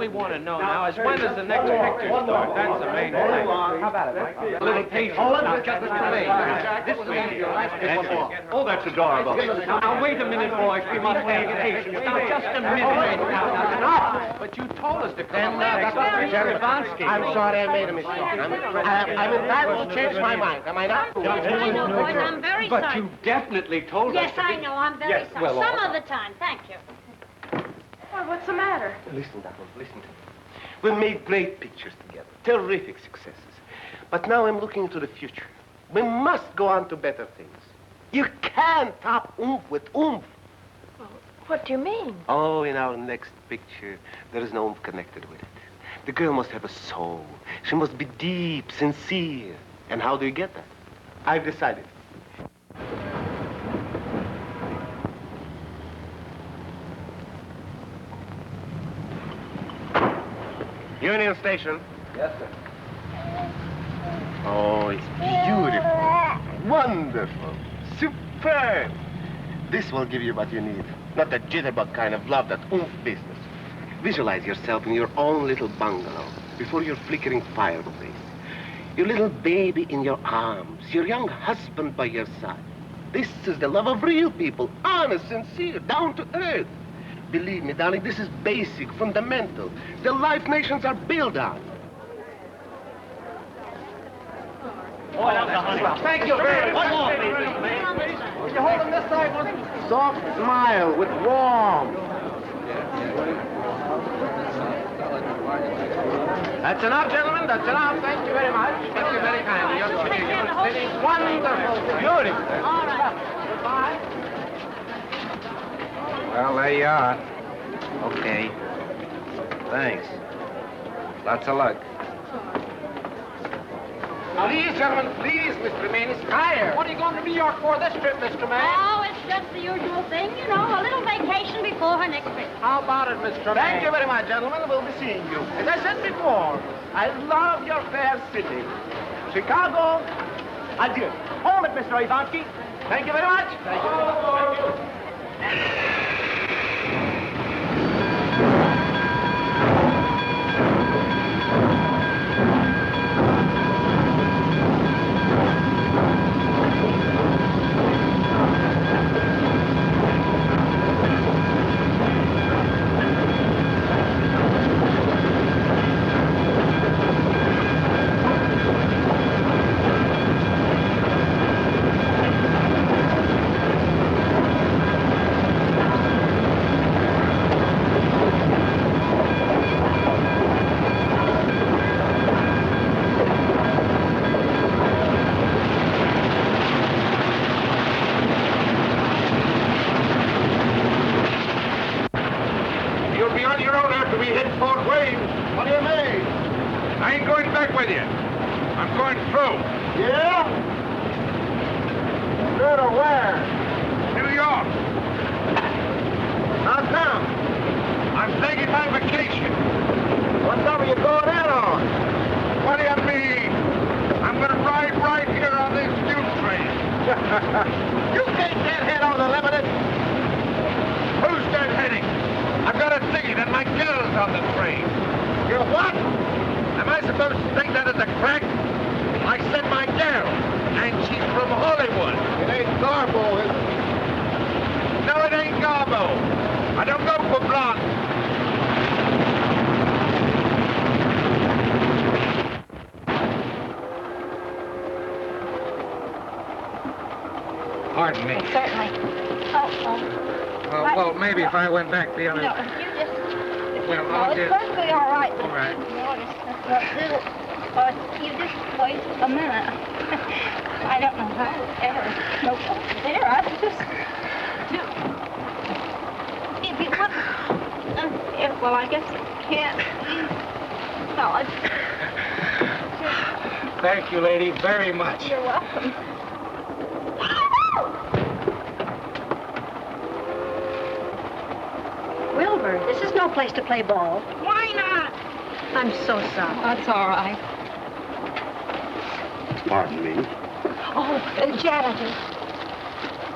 we want to know now is when does the next picture start? That's the main thing. How about it, Mike? A little patience. Now, just this way. Oh, that's adorable. Now, wait a minute, boys. We must have patience. Now, just a minute. Now, but you told us to come back. I'm sorry I made a mistake. I'm entitled to change my mind. Am I not? I know, boys. I'm very sorry. But you definitely told us. Yes, I know. I'm very sorry. well, Some other time. Thank you. Well, what's the matter? Listen, Donald, listen to me. We made great pictures together, terrific successes. But now I'm looking into the future. We must go on to better things. You can't top oomph with oomph. Well, what do you mean? Oh, in our next picture, there is no oomph connected with it. The girl must have a soul. She must be deep, sincere. And how do you get that? I've decided. Union Station. Yes, sir. Oh, it's beautiful. Wonderful. Superb. This will give you what you need. Not the jitterbug kind of love, that oomph business. Visualize yourself in your own little bungalow before your flickering fireplace. Your little baby in your arms, your young husband by your side. This is the love of real people, honest, sincere, down to earth. Believe me, darling, this is basic, fundamental. The life nations are built on. Thank you very much. One more, please. Will you hold him this side, one? Soft smile with warmth. That's enough, gentlemen. That's enough. Thank you very much. Thank you very kindly. You're sitting wonderful. Beautiful. All right. Goodbye. Well, there you are. Okay. Thanks. Lots of luck. Please, gentlemen, please, Mr. Maine is tired. What are you going to New York for this trip, Mr. May? Oh, it's just the usual thing, you know, a little vacation before her next trip. How about it, Mr. May? Thank you very much, gentlemen. We'll be seeing you. As I said before, I love your fair city. Chicago, adieu. Hold it, Mr. Ivansky. Thank you very much. Thank you. Thank you. Pardon me. Certainly. Well, maybe if I went back the other... No, you just... Well, no, I'll it's just... perfectly all right. All right. You just wait a minute. I don't know how ever... No, there, I just... If you want... well, I guess you can't. No, I... Thank you, lady, very much. You're welcome. Wilbur, this is no place to play ball. Why not? I'm so sorry. That's all right. Pardon me. Oh, janitor.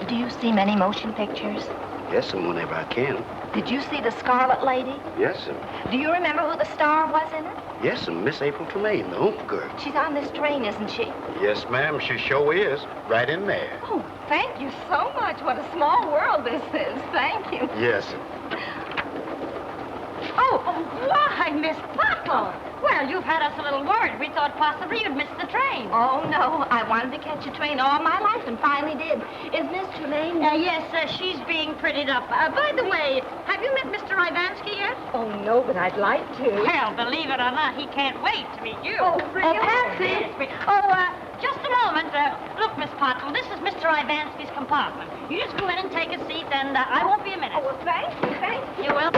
Do you see many motion pictures? Yes, and whenever I can. Did you see the Scarlet Lady? Yes, sir. Do you remember who the star was in it? Yes, sir. Miss April Tremaine, the Oomp girl. She's on this train, isn't she? Yes, ma'am. She sure is. Right in there. Oh, thank you so much. What a small world this is. Thank you. Yes, sir. Oh, why, Miss Butler? Well, you've had us a little worried. We thought possibly you'd missed the train. Oh, no. I wanted to catch a train all my life and finally did. Is Miss Tremaine? Yes, she's being prettied up. By the way, have you met Mr. Ivansky yet? Oh, no, but I'd like to. Well, believe it or not, he can't wait to meet you. Oh, really? Patsy. Just a moment. Look, Miss Pottle, this is Mr. Ivansky's compartment. You just go in and take a seat, and I won't be a minute. Oh, well, thank you. Thank you. You will?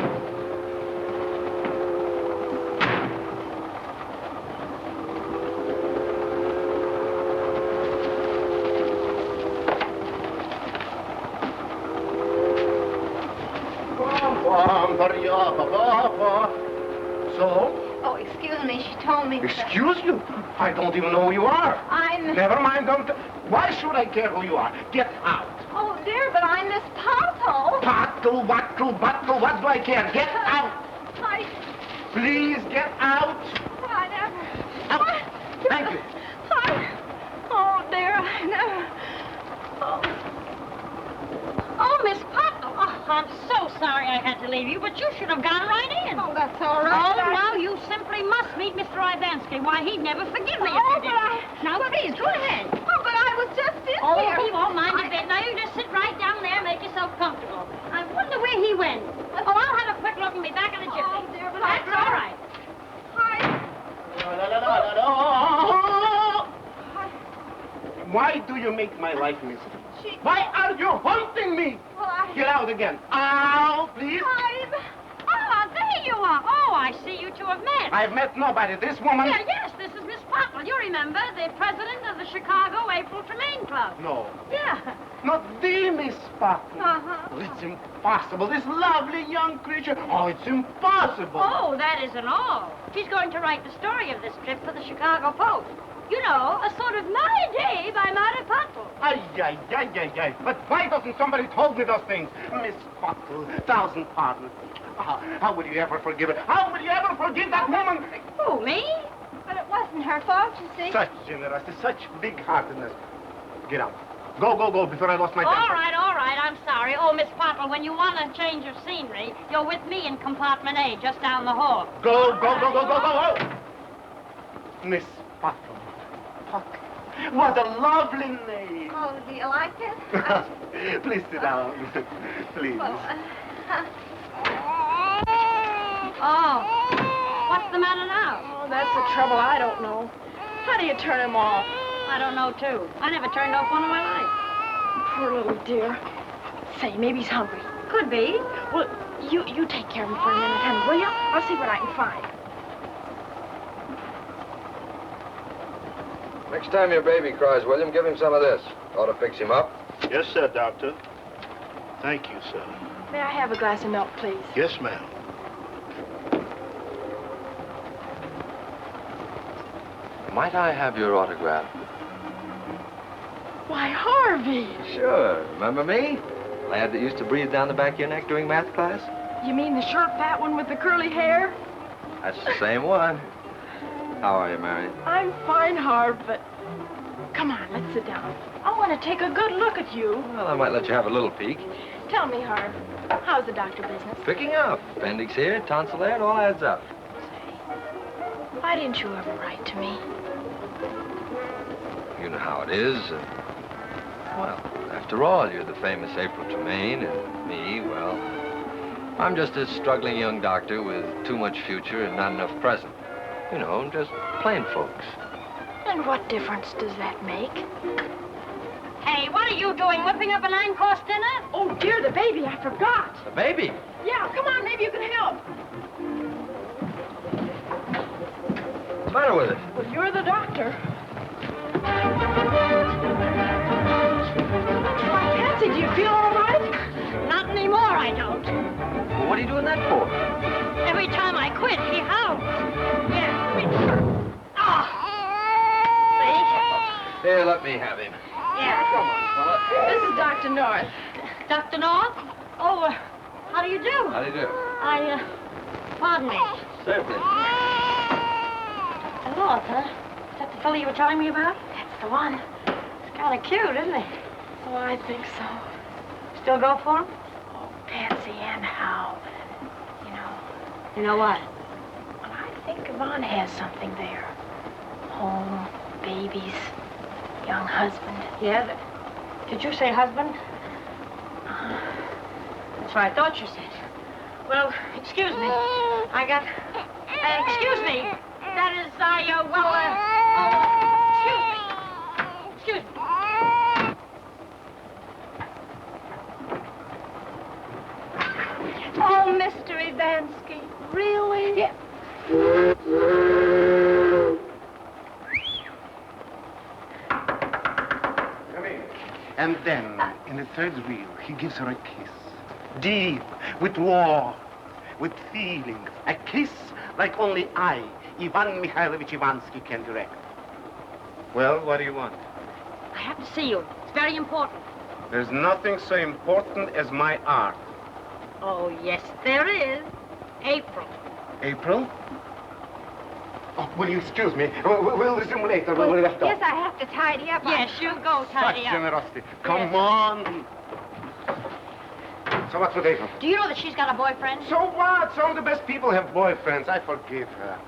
So? Oh, excuse me. She told me. Excuse you? I don't even know who you are. I'm... Never mind, don't... Why should I care who you are? Get out. Oh, dear, but I'm Miss Pottle. Bottle, what do I care? Get out. Please, get out. I never... Out. Thank you. Oh, dear, I never... Oh, Miss Pottle. Oh, I'm so sorry I had to leave you, but you should have gone right in. Oh, that's all right. Oh, now you simply must meet Mr. Ivansky. Why, he'd never forgive me if you didn't. Now, please, go ahead. Oh, but I was just in Oh, here. he won't mind a bit. Now, you just sit right down there and make yourself comfortable. I wonder where he went. Oh, I'll have a quick look and be back in a jiffy. Oh, dear, but That's all right. Why do you make my life miserable? Why are you haunting me? Well, Get out again. Out, please. Oh, there you are. Oh, I see you two have met. I've met nobody. This woman... Yes, this is Miss Pottle. You remember, the president of the Chicago April Tremaine Club. No. Yeah. Not the Miss Pottle. Uh-huh. Oh, it's impossible. This lovely young creature. Oh, it's impossible. Oh, that isn't all. She's going to write the story of this trip for the Chicago Post. You know, a sort of My Day by Mary Pottle. Ay. But why doesn't somebody told me those things? Miss Pottle, 1,000 pardons. How would you ever forgive her? How would you ever forgive that woman? Who, me? But it wasn't her fault, you see. Such generosity, such big-heartedness. Get out. Go, before I lost my temper. All right, I'm sorry. Oh, Miss Pottle, when you want a change of scenery, you're with me in compartment A, just down the hall. Go. Miss Pottle. What a lovely name. Oh, do you like it? Please sit down. Please. Oh, what's the matter now? Oh, that's the trouble. I don't know. How do you turn him off? I don't know, too. I never turned off one in my life. Poor little dear. Say, maybe he's hungry. Could be. Well, you take care of him for a minute, honey, will you? I'll see what I can find. Next time your baby cries, William, give him some of this. Ought to fix him up. Yes, sir, Doctor. Thank you, sir. May I have a glass of milk, please? Yes, ma'am. Might I have your autograph? Why, Harvey! Sure. Remember me? Lad that used to breathe down the back of your neck during math class? You mean the short, fat one with the curly hair? That's the same one. How are you, Mary? I'm fine, Harv, but... Come on, let's sit down. I want to take a good look at you. Well, I might let you have a little peek. Tell me, Harv, how's the doctor business? Picking up. Appendix here, tonsil there, it all adds up. Why didn't you ever write to me? You know how it is. Well, after all, you're the famous April Tremaine, and me, well, I'm just a struggling young doctor with too much future and not enough present. You know, just plain folks. And what difference does that make? Hey, what are you doing, whipping up a 9-course dinner? Oh, dear, the baby, I forgot. The baby? Yeah, come on, maybe you can help. What's the matter with it? Well, you're the doctor. Why, Patsy, do you feel all right? Not anymore, I don't. Well, what are you doing that for? Every time I quit, he howls. Yeah. Here, let me have him. Yeah. Come on, fella. This is Dr. North. Dr. North? Oh, how do you do? How do you do? Pardon me. Certainly. Hello, Arthur. Is that the fellow you were telling me about? That's the one. He's kind of cute, isn't he? Oh, I think so. Still go for him? Oh, Patsy and Hal. You know what? Well, I think Yvonne has something there. Home, babies, young husband. Yeah? Did you say husband? That's what I thought you said. Well, excuse me. Excuse me. That is, excuse me. Excuse me. Oh, Mr. Ivansky. Really? Yeah. Come in. And then, in the third reel, he gives her a kiss. Deep, with warmth, with feeling. A kiss like only I, Ivan Mikhailovich Ivansky, can direct. Well, what do you want? I have to see you. It's very important. There's nothing so important as my art. Oh, yes, there is. April. April? Oh, will you excuse me? We'll resume later when we left off. Yes, I have to tidy up. Yes, you go tidy Such up. generosity. Come on. So what's with April? Do you know that she's got a boyfriend? So what? Some of the best people have boyfriends. I forgive her.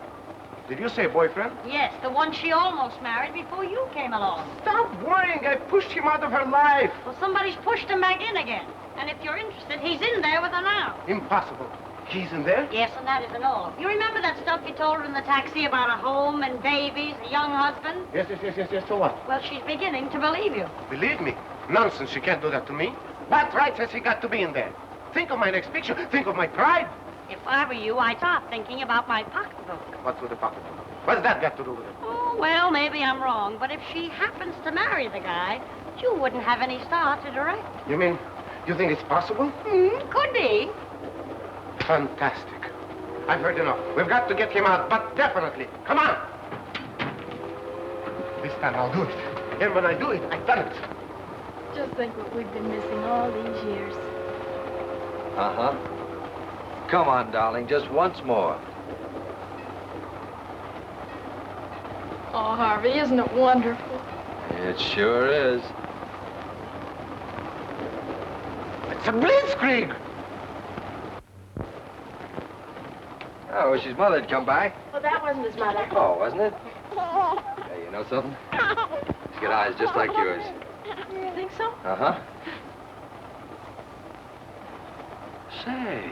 Did you say boyfriend? Yes, the one she almost married before you came along. Stop worrying. I pushed him out of her life. Well, somebody's pushed him back in again. And if you're interested, he's in there with her now. Impossible. He's in there? Yes, and that isn't all. You remember that stuff you told her in the taxi about a home and babies, a young husband? Yes. So what? Well, she's beginning to believe you. Believe me. Nonsense. She can't do that to me. What right has he got to be in there? Think of my next picture. Think of my pride. If I were you, I'd start thinking about my pocketbook. What's with the pocketbook? What's that got to do with it? Oh, well, maybe I'm wrong, but if she happens to marry the guy, you wouldn't have any star to direct. You mean, you think it's possible? Could be. Fantastic. I've heard enough. We've got to get him out, but definitely. Come on. This time I'll do it. And when I do it, I've done it. Just think what we've been missing all these years. Uh-huh. Come on, darling, just once more. Oh, Harvey, isn't it wonderful? It sure is. It's a blitzkrieg. Oh, wish his mother'd come by. Well, that wasn't his mother. Oh, wasn't it? Hey, you know something? She's got eyes just like yours. You think so? Uh-huh. Say,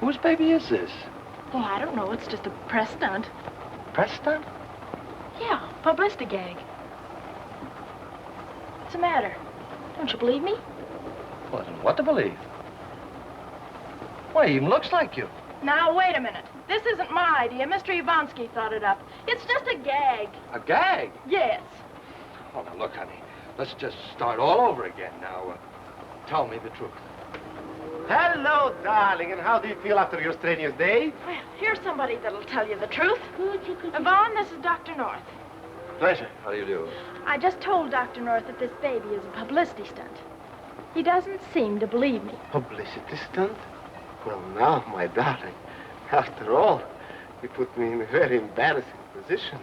whose baby is this? Oh, I don't know. It's just a press stunt. Press stunt? Yeah, publicity gag. What's the matter? Don't you believe me? Well, then what to believe? Why, he even looks like you. Now, wait a minute. This isn't my idea. Mr. Ivansky thought it up. It's just a gag. A gag? Yes. Oh, now, look, honey. Let's just start all over again now. Tell me the truth. Hello, darling. And how do you feel after your strenuous day? Well, here's somebody that'll tell you the truth. Yvonne, this is Dr. North. Pleasure. How do you do? I just told Dr. North that this baby is a publicity stunt. He doesn't seem to believe me. Publicity stunt? Well, now, my darling, after all, you put me in a very embarrassing position.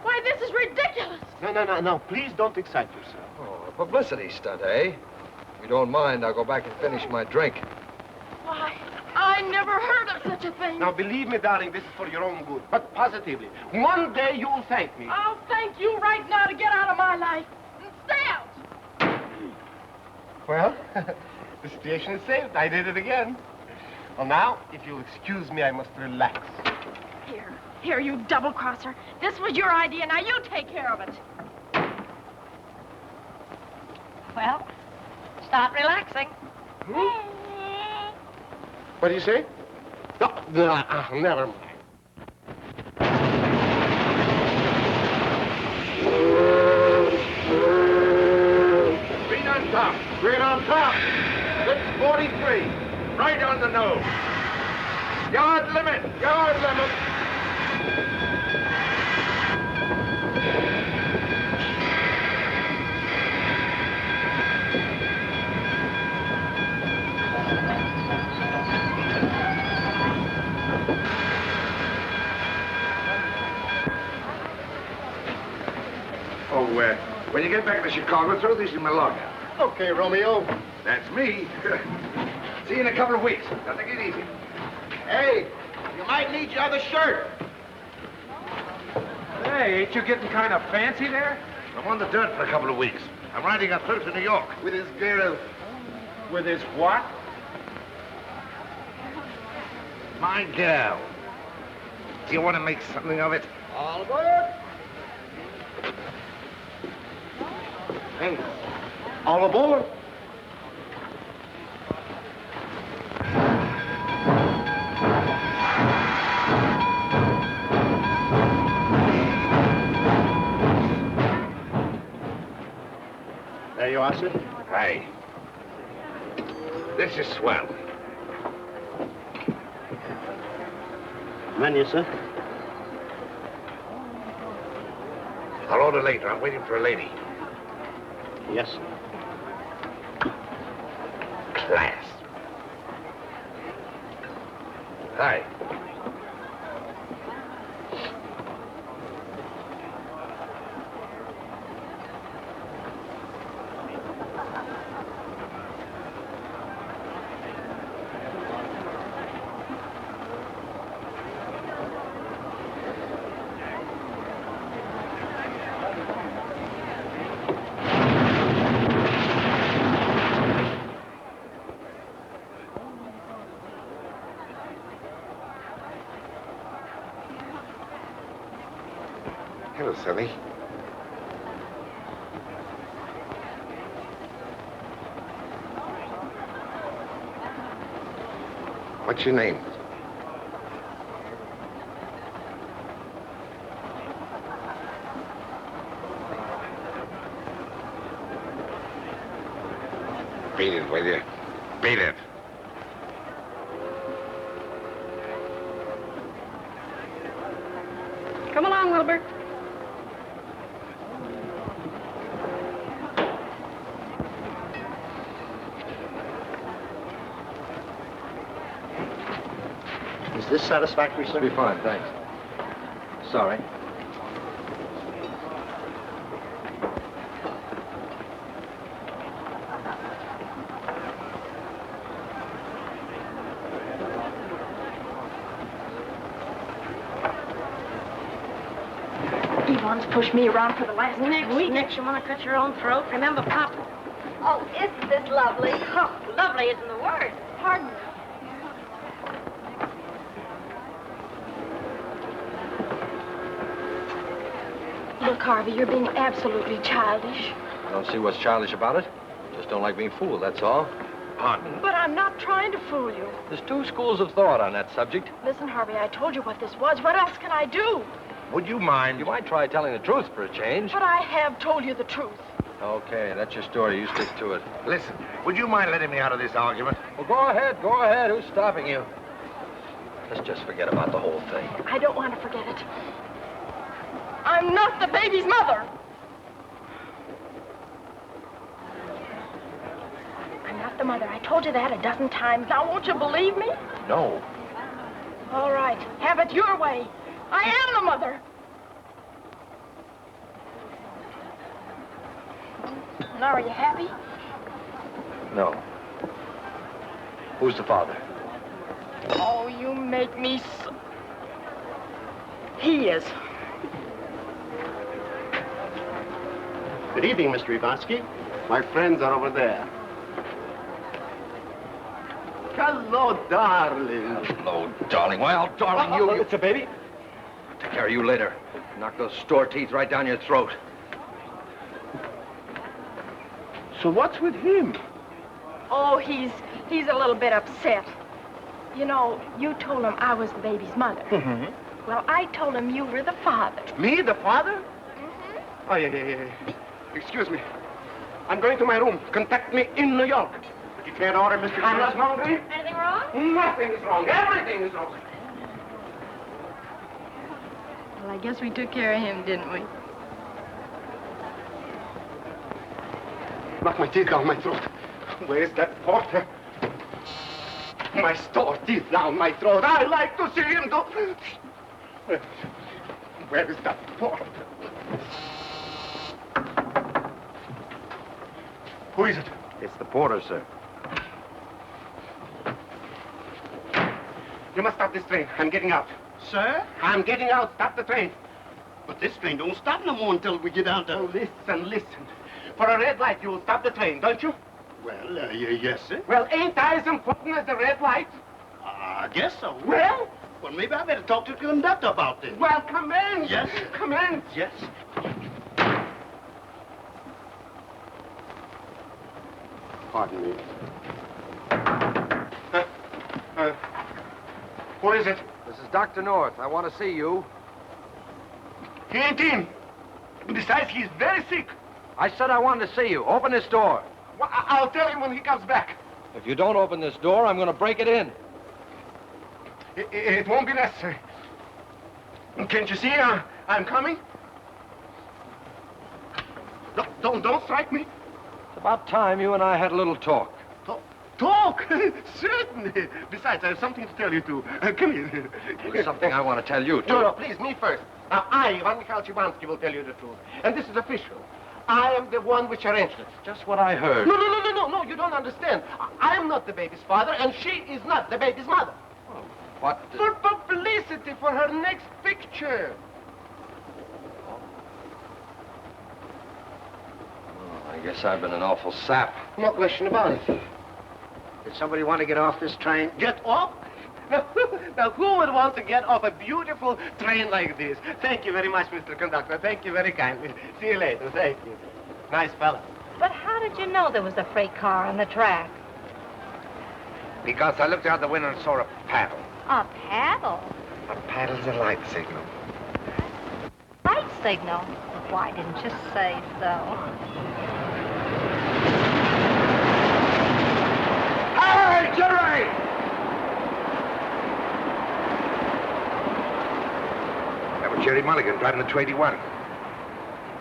Why, this is ridiculous. No. Please don't excite yourself. Oh, a publicity stunt, eh? If you don't mind, I'll go back and finish my drink. Why, I never heard of such a thing. Now, believe me, darling, this is for your own good. But positively, one day you'll thank me. I'll thank you right now to get out of my life. And stay out. Well, the situation is saved. I did it again. Well, now, if you'll excuse me, I must relax. Here, you double-crosser. This was your idea. Now you take care of it. Well, start relaxing. What do you say? No, never mind. Speed on top. Speed on top. 643. Right on the nose. Yard limit. Yard limit. Oh, when you get back to Chicago, throw this in my locker. Okay, Romeo. That's me. See you in a couple of weeks. Now, take it easy. Hey, you might need your other shirt. Hey, ain't you getting kind of fancy there? I'm on the dirt for a couple of weeks. I'm riding a trip to New York. With his girl. With his what? My girl. Do you want to make something of it? All aboard. Hey, all aboard. There you are, sir. Hey. This is swell. Menu, sir. I'll order later. I'm waiting for a lady. Yes, sir. Class. Hi. Hello, Sonny. What's your name? Beat it, will you? Beat it. Come along, Wilbur. Is this satisfactory, sir? Be fine, thanks. Sorry. Yvonne's pushed me around for the last week. Next, you want to cut your own throat? Remember, Pop? Oh, isn't this lovely? Oh, lovely isn't the word. Pardon me. Look, Harvey, you're being absolutely childish. I don't see what's childish about it. Just don't like being fooled, that's all. Pardon. But I'm not trying to fool you. There's two schools of thought on that subject. Listen, Harvey, I told you what this was. What else can I do? Would you mind? You might try telling the truth for a change. But I have told you the truth. Okay, that's your story. You stick to it. Listen, would you mind letting me out of this argument? Well, go ahead, go ahead. Who's stopping you? Let's just forget about the whole thing. I don't want to forget it. I'm not the baby's mother. I'm not the mother. I told you that a dozen times. Now, won't you believe me? No. All right. Have it your way. I am the mother. Now, are you happy? No. Who's the father? Oh, you make me so... He is. Good evening, Mr. Ivansky. My friends are over there. Hello, darling. Hello, darling. Well, darling, you... It's a baby. I'll take care of you later. Knock those store teeth right down your throat. So what's with him? Oh, he's a little bit upset. You know, you told him I was the baby's mother. Mm-hmm. Well, I told him you were the father. Me, the father? Mm-hmm. Oh, yeah. Excuse me. I'm going to my room. Contact me in New York. But you can't order Mr. I'm not hungry. Anything wrong? Nothing is wrong. Everything is wrong. Well, I guess we took care of him, didn't we? Knock my teeth down my throat. Where's that porter? my store teeth down my throat. I like to see him do... Where is that porter? Who is it? It's the porter, sir. You must stop this train. I'm getting out. Sir? I'm getting out. Stop the train. But this train don't stop no more until we get down to... Oh, listen. For a red light, you will stop the train, don't you? Well, yes, sir. Well, ain't I as important as the red light? I guess so. Well? Well, maybe I better talk to the conductor about this. Well, come in. Yes. Come in. Yes. Pardon me. Who is it? This is Dr. North. I want to see you. He ain't in. Besides, he's very sick. I said I wanted to see you. Open this door. Well, I'll tell him when he comes back. If you don't open this door, I'm going to break it in. It won't be necessary. Can't you see I'm coming? Don't strike me. It's about time you and I had a little talk. Talk? Certainly. Besides, I have something to tell you, too. Come here. There's something I want to tell you, too. No, please, me first. Now, I, Ivan Mikhailовich, will tell you the truth. And this is official. I am the one which arranged it. Just what I heard. No, you don't understand. I am not the baby's father, and she is not the baby's mother. What? For publicity, for her next picture. I guess I've been an awful sap. No question about it. Did somebody want to get off this train? Get off? Now, who would want to get off a beautiful train like this? Thank you very much, Mr. Conductor. Thank you very kindly. See you later. Thank you. Nice fella. But how did you know there was a freight car on the track? Because I looked out the window and saw a paddle. A paddle? A paddle's a light signal. Light signal? Why didn't you say so? Hey, Jerry! That was Jerry Mulligan driving the 281.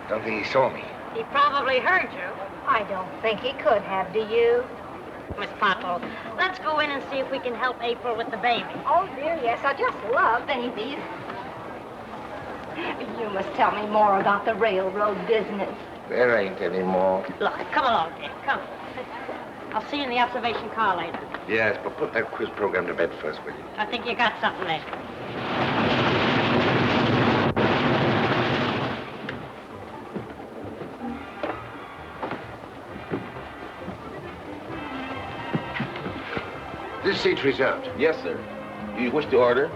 Don't think he saw me. He probably heard you. I don't think he could have, do you? Miss Pottle, let's go in and see if we can help April with the baby. Oh, dear, yes. I just love babies. You must tell me more about the railroad business. There ain't any more. Look, come along, dear. Come. I'll see you in the observation car later. Yes, but put that quiz program to bed first, will you? I think you got something there. This seat's reserved. Yes, sir. Do you wish to order?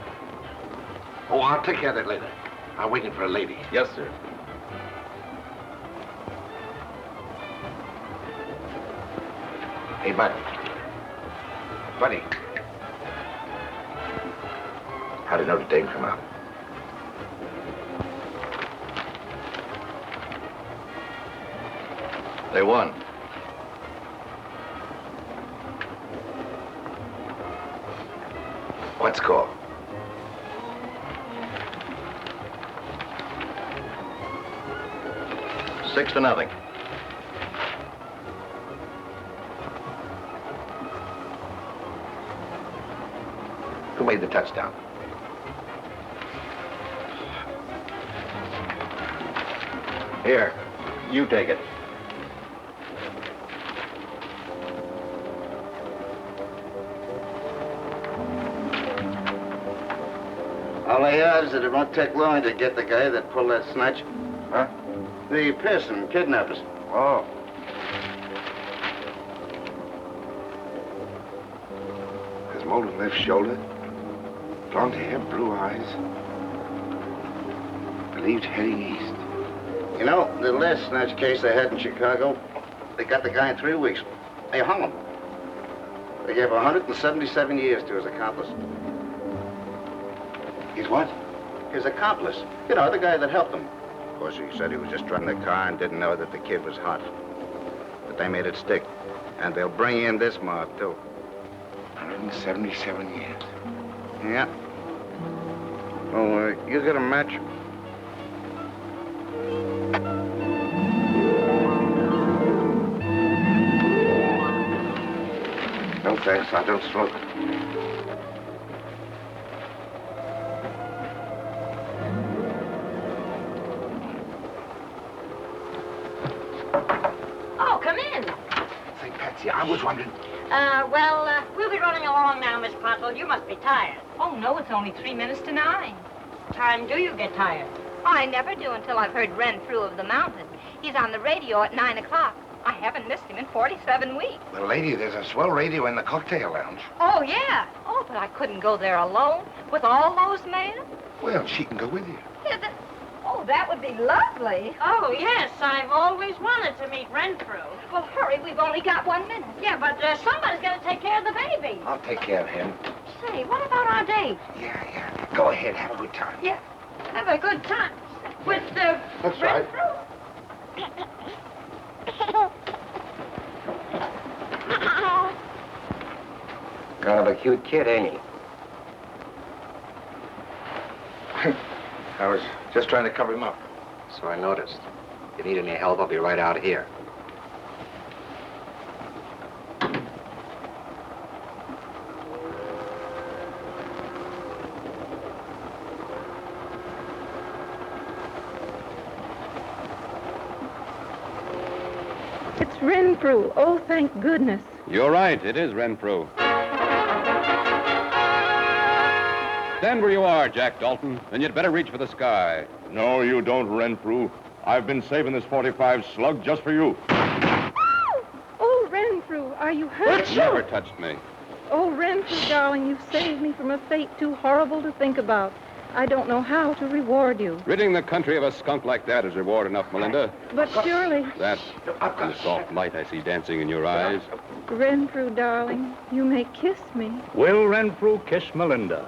Oh, I'll take care of that later. I'm waiting for a lady. Yes, sir. Hey, Bud. Buddy. How did Notre Dame come out? They won. What score? Six to nothing. Who made the touchdown? Here, you take it. All the odds that it won't take long to get the guy that pulled that snatch. Huh? The person, kidnappers. Oh. His molded left shoulder, blonde hair, blue eyes. Believed heading east. You know, the last snatch case they had in Chicago, they got the guy in 3 weeks. They hung him. They gave 177 years to his accomplice. He's what? His accomplice. You know, the guy that helped him. Of course, he said he was just driving the car and didn't know that the kid was hot. But they made it stick. And they'll bring in this mob, too. 177 years. Yeah. Oh, you get a match? No thanks, I don't smoke. I was wondering. We'll be running along now, Miss Pottle. You must be tired. Oh, no, it's only 3 minutes to 9. Time do you get tired? I never do until I've heard Renfrew of the Mountain. He's on the radio at 9 o'clock. I haven't missed him in 47 weeks. Well, lady, there's a swell radio in the cocktail lounge. Oh, yeah. Oh, but I couldn't go there alone with all those men. Well, she can go with you. Yeah, oh, that would be lovely. Oh, yes. I've always wanted to meet Renfrew. Well, hurry. We've only got 1 minute. Yeah, but somebody's got to take care of the baby. I'll take care of him. Say, what about our date? Yeah. Go ahead, have a good time. Yeah, have a good time. With That's Renfrew? Kind of a cute kid, ain't he? I was just trying to cover him up. So I noticed. If you need any help, I'll be right out here. It's Renfrew. Oh, thank goodness. You're right. It is Renfrew. Stand where you are, Jack Dalton, and you'd better reach for the sky. No, you don't, Renfrew. I've been saving this 45 slug just for you. Oh, Renfrew, are you hurt? It never touched me. Oh, Renfrew, darling, you've saved me from a fate too horrible to think about. I don't know how to reward you. Ridding the country of a skunk like that is reward enough, Melinda. But surely... That and the soft light I see dancing in your eyes. Renfrew, darling, you may kiss me. Will Renfrew kiss Melinda?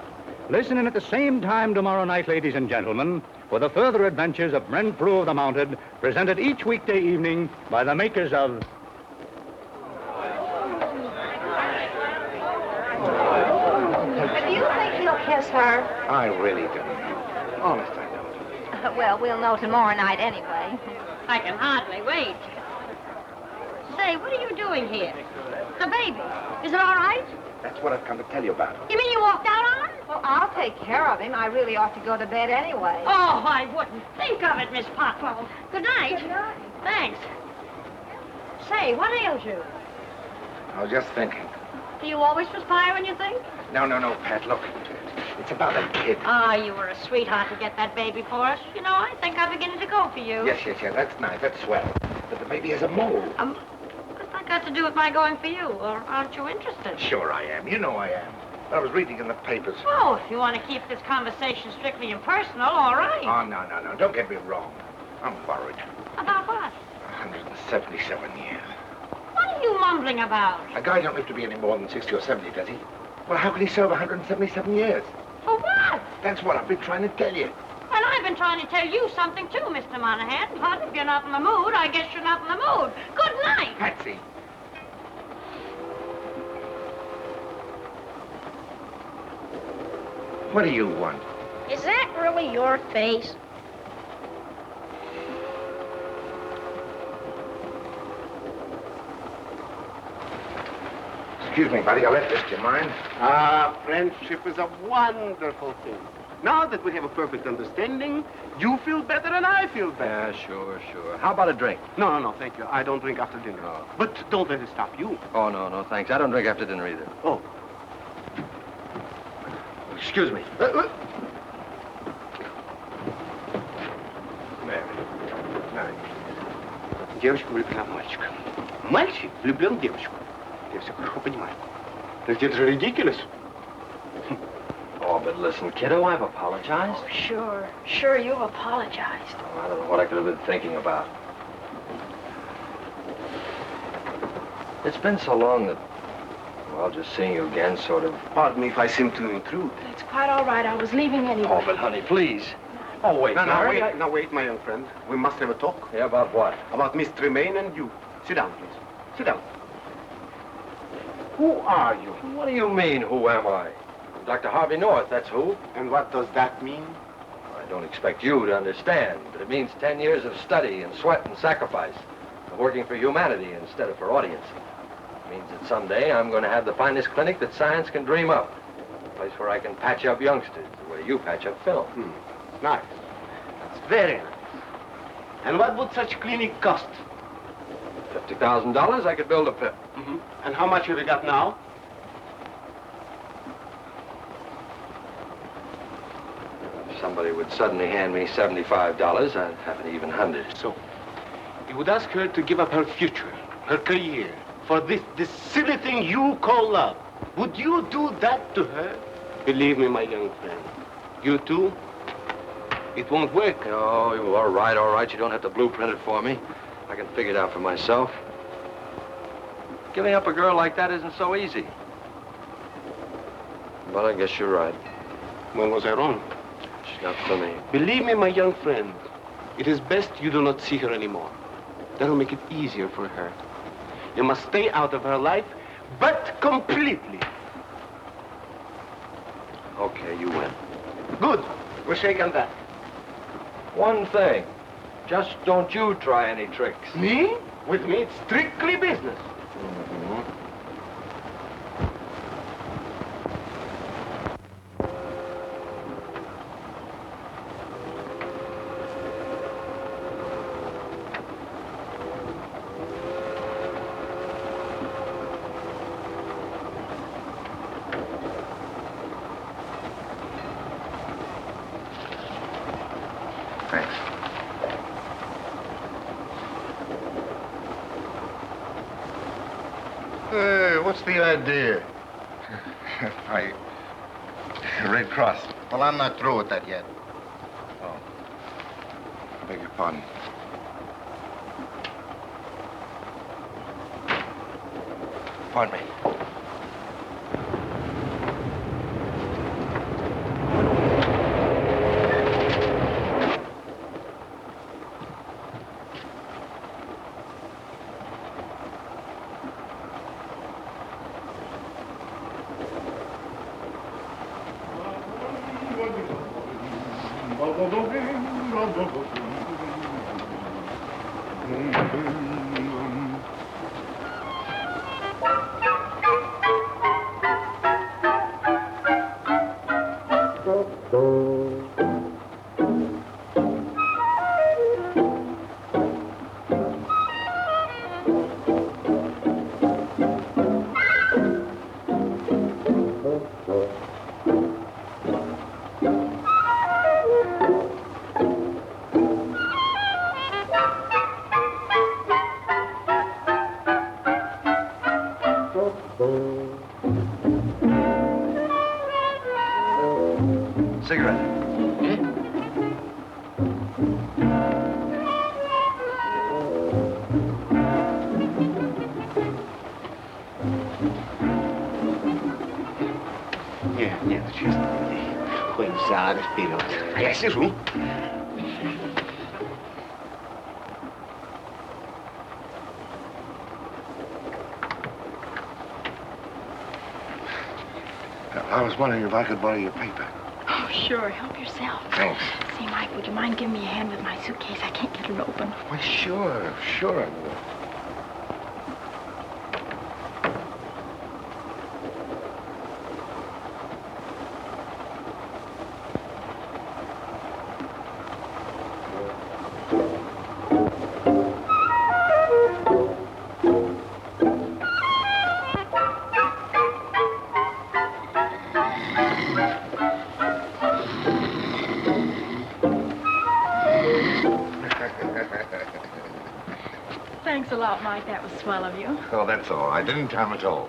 Listen in at the same time tomorrow night, ladies and gentlemen, for the further adventures of Renfrew of the Mounted, presented each weekday evening by the makers of... Do you think he'll kiss her? I really don't. Honest, I don't. Well, we'll know tomorrow night anyway. I can hardly wait. Say, what are you doing here? The baby. Is it all right? That's what I've come to tell you about. You mean you walked out on him? Well, I'll take care of him. I really ought to go to bed anyway. Oh, I wouldn't think of it, Miss Potwell. Good night. Good night. Thanks. Say, what ails you? I was just thinking. Do you always perspire when you think? No, Pat, look. It's about that kid. Ah, you were a sweetheart to get that baby for us. You know, I think I'm beginning to go for you. Yes, that's nice. That's swell. But the baby has a mole. What's that got to do with my going for you? Or aren't you interested? Sure I am. You know I am. I was reading in the papers. Oh, if you want to keep this conversation strictly impersonal, all right. Oh, no. Don't get me wrong. I'm worried. About what? 177 years. What are you mumbling about? A guy don't live to be any more than 60 or 70, does he? Well, how can he serve 177 years? For what? That's what I've been trying to tell you. And I've been trying to tell you something too, Mr. Monahan. But if you're not in the mood, I guess you're not in the mood. Good night. Patsy. What do you want? Is that really your face? Excuse me, buddy, I left this. Do you mind? Friendship is a wonderful thing. Now that we have a perfect understanding, you feel better and I feel better. Yeah, sure. How about a drink? No, thank you. I don't drink after dinner. Oh. But don't let it stop you. Oh, no, thanks. I don't drink after dinner either. Oh. Excuse me. Mary. Девочка влюблена в мальчика. Мальчик влюблен в девочку. Я все хорошо понимаю. Так это же ridiculous. Oh, but listen, kiddo, I've apologized. Oh, sure, you've apologized. Oh, I don't know what I could have been thinking about. It's been so long that, well, just seeing you again sort of... Pardon me if I seem to intrude. It's quite all right. I was leaving anyway. Oh, but honey, please. Oh, wait. Now, wait, my young friend. We must have a talk. Yeah, about what? About Miss Tremaine and you. Sit down, please. Sit down. Who are you? What do you mean, who am I? Dr. Harvey North, that's who. And what does that mean? I don't expect you to understand, but it means 10 years of study and sweat and sacrifice, of working for humanity instead of for audience. It means that someday I'm going to have the finest clinic that science can dream up. A place where I can patch up youngsters, the way you patch up film. Nice. That's very nice. And what would such clinic cost? $50,000, I could build a pit. And how much have you got now? If somebody would suddenly hand me $75, I'd have an even 100. So, you would ask her to give up her future, her career, for this silly thing you call love. Would you do that to her? Believe me, my young friend. You too? It won't work. Oh, all right. You don't have to blueprint it for me. I can figure it out for myself. Giving up a girl like that isn't so easy. But I guess you're right. When was I wrong? She's not for me. Believe me, my young friend, it is best you do not see her anymore. That'll make it easier for her. You must stay out of her life, but completely. Okay, you win. Good. We'll shake on that. One thing. Just don't you try any tricks. Me? With me, it's strictly business. Thanks. What's the idea? Red Cross. Well, I'm not through with that yet. Oh. I beg your pardon. Pardon me. Cigarette. Нет, честно. Хоть зад вперед. А я сижу. I was wondering if I could borrow your paper. Oh, sure. Help yourself. Thanks. Say, Mike, would you mind giving me a hand with my suitcase? I can't get it open. Well, sure I will. Thanks a lot, Mike. That was swell of you. Oh, that's all right. Didn't time at all.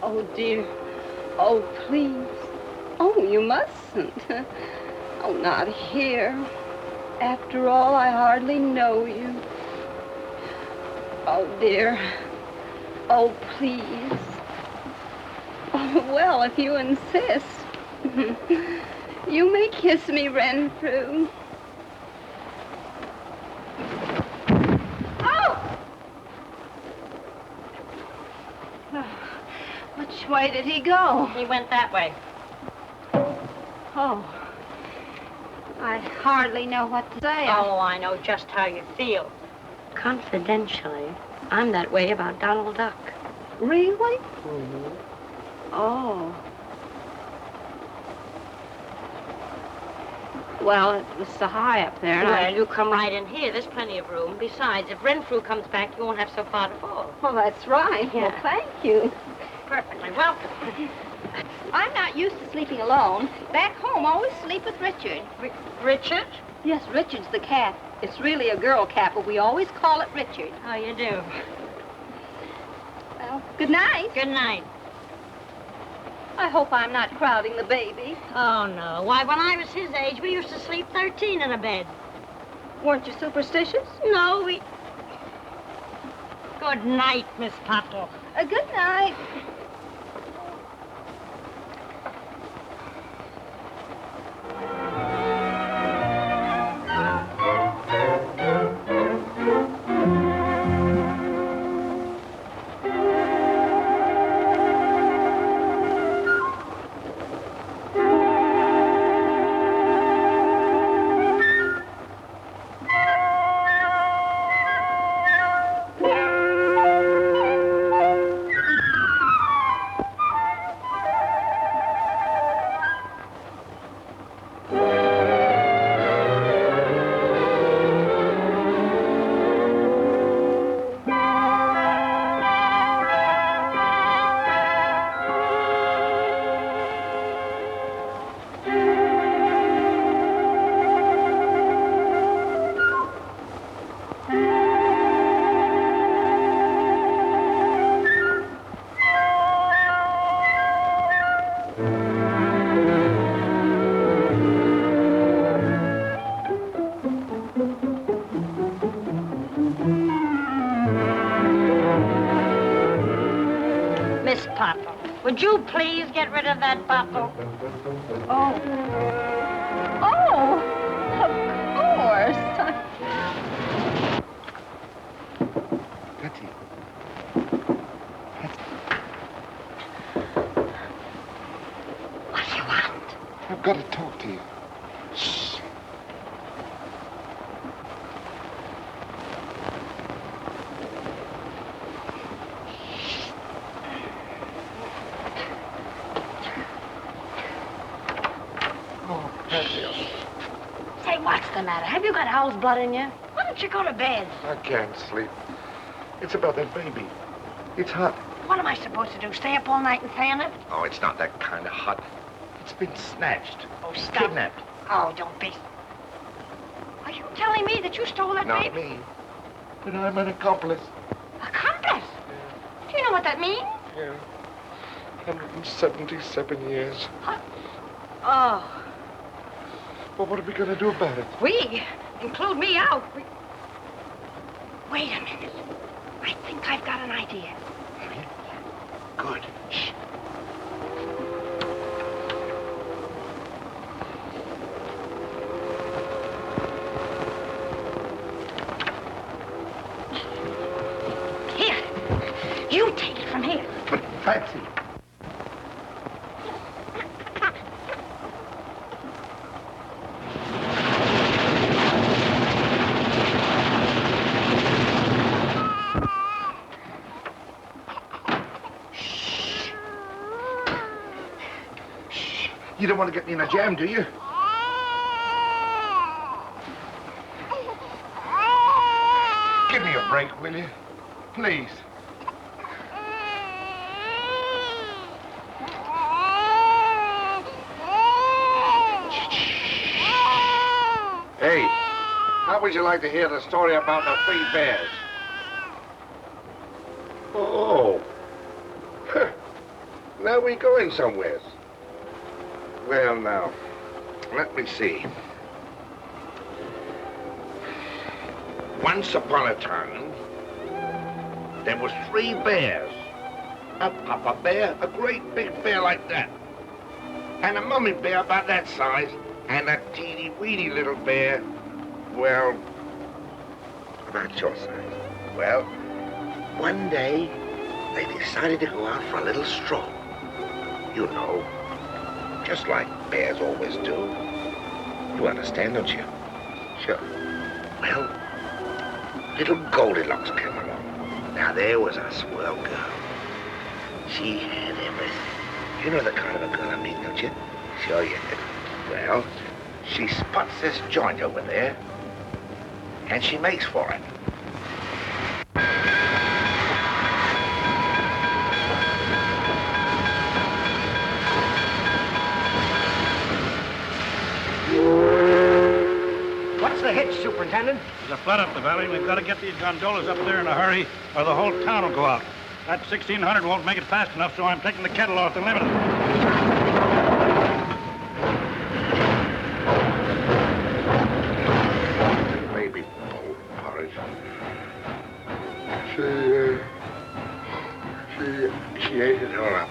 Oh, dear. Oh, please. Oh, you mustn't. Oh, not here. After all, I hardly know you. Oh, dear. Oh, please. Oh, well, if you insist. You may kiss me, Renfrew. Oh! Which way did he go? He went that way. Oh. I hardly know what to say. Oh, I know just how you feel. Confidentially, I'm that way about Donald Duck. Really? Mm-hmm. Oh. Well, it was so high up there. Well, you come right in here. There's plenty of room. Besides, if Renfrew comes back, you won't have so far to fall. Well, that's right. Yeah. Well, thank you. Perfectly welcome. I'm not used to sleeping alone. Back home, I always sleep with Richard. Richard? Yes, Richard's the cat. It's really a girl cat, but we always call it Richard. How you do? Well, good night. Good night. I hope I'm not crowding the baby. Oh, no. Why, when I was his age, we used to sleep 13 in a bed. Weren't you superstitious? No, we... Good night, Miss Pottle. Good night. Miss Pottle, would you please get rid of that bottle? Oh. Oh, of course. Betty. What do you want? I've got to talk to you. Shh. Oh, Betty. Say, what's the matter? Have you got owl's blood in you? Why don't you go to bed? I can't sleep. It's about that baby. It's hot. What am I supposed to do? Stay up all night and fan it? Oh, it's not that kind of hot. It's been snatched. Oh, stop. Kidnapped. Oh, don't be. Are you telling me that you stole that Not baby? me. But I'm an accomplice. Accomplice? Do you know what that means? Yeah. 177 years. Oh, Well, what are we going to do about it? we? Include me out. Wait a minute. I think I've got an idea. Good. Shh. Here. You take it from here. But, Patsy. You don't want to get me in a jam, do you? Give me a break, will you? Please. Hey, how would you like to hear the story about the 3 bears? Oh. Now we going somewhere. Well, now, let me see. Once upon a time, there was 3 bears. A papa bear, a great big bear like that. And a mummy bear about that size. And a teeny-weeny little bear, well, about your size. Well, one day, they decided to go out for a little stroll. You know, just like bears always do. You understand, don't you? Sure. Well, little Goldilocks came along. Now, there was a swell girl. She had everything. You know the kind of a girl I mean, don't you? Sure you do. Well, she spots this joint over there, and she makes for it. What's the hitch, Superintendent? There's a flood up the valley, and we've got to get these gondolas up there in a hurry, or the whole town will go out. That 1600 won't make it fast enough, so I'm taking the kettle off the limit. Baby bowl porridge. She ate it all up.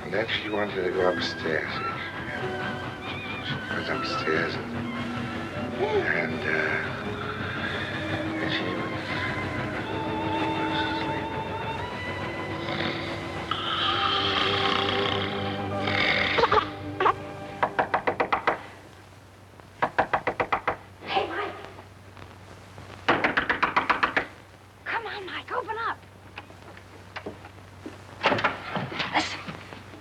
And then she wanted to go upstairs. She was upstairs and she was asleep. Hey, Mike. Come on, Mike, open up. Listen,